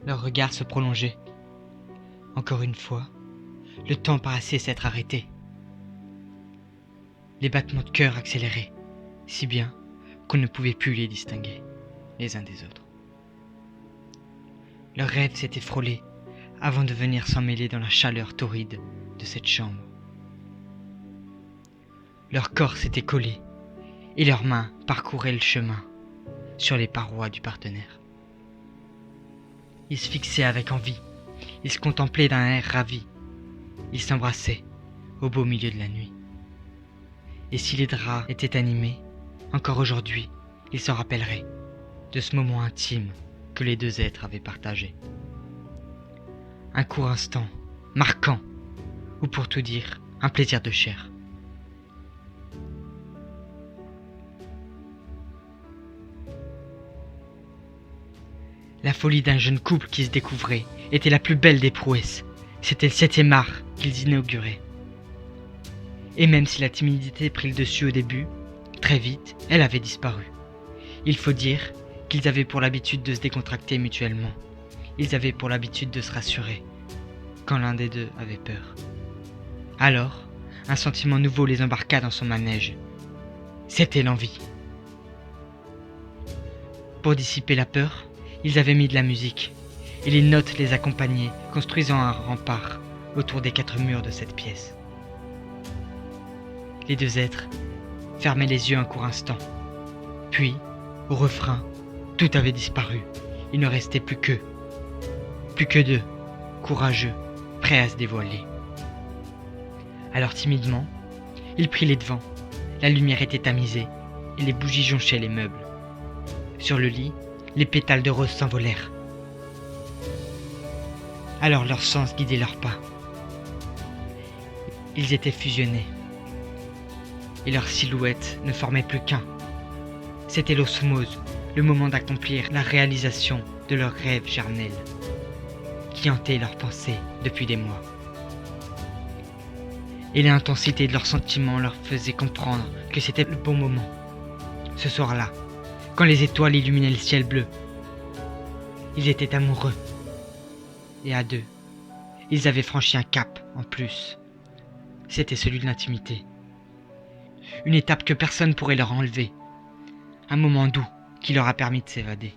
Leurs regards se prolongeaient. Encore une fois, le temps paraissait s'être arrêté. Les battements de cœur accéléraient, si bien qu'on ne pouvait plus les distinguer les uns des autres. Leurs rêves s'étaient frôlés avant de venir s'emmêler dans la chaleur torride de cette chambre. Leurs corps s'étaient collés et leurs mains parcouraient le chemin sur les parois du partenaire. Ils se fixaient avec envie, ils se contemplaient d'un air ravi, ils s'embrassaient au beau milieu de la nuit. Et si les draps étaient animés, encore aujourd'hui, ils s'en rappelleraient de ce moment intime que les deux êtres avaient partagé. Un court instant, marquant, ou pour tout dire, un plaisir de chair. La folie d'un jeune couple qui se découvrait était la plus belle des prouesses. C'était le 7e art qu'ils inauguraient. Et même si la timidité prit le dessus au début, très vite, elle avait disparu. Il faut dire qu'ils avaient pour l'habitude de se décontracter mutuellement. Ils avaient pour l'habitude de se rassurer quand l'un des deux avait peur. Alors, un sentiment nouveau les embarqua dans son manège. C'était l'envie. Pour dissiper la peur, ils avaient mis de la musique, et les notes les accompagnaient, construisant un rempart autour des 4 murs de cette pièce. Les deux êtres fermaient les yeux un court instant. Puis, au refrain, tout avait disparu. Il ne restait plus qu'eux. Plus que deux, courageux, prêts à se dévoiler. Alors timidement, il prit les devants. La lumière était tamisée et les bougies jonchaient les meubles. Sur le lit, les pétales de rose s'envolèrent. Alors leur sens guidait leurs pas. Ils étaient fusionnés. Et leur silhouette ne formait plus qu'un. C'était l'osmose, le moment d'accomplir la réalisation de leurs rêves charnels, qui hantaient leurs pensées depuis des mois. Et l'intensité de leurs sentiments leur faisait comprendre que c'était le bon moment. Ce soir-là, quand les étoiles illuminaient le ciel bleu, ils étaient amoureux. Et à deux, ils avaient franchi un cap en plus. C'était celui de l'intimité. Une étape que personne pourrait leur enlever. Un moment doux qui leur a permis de s'évader.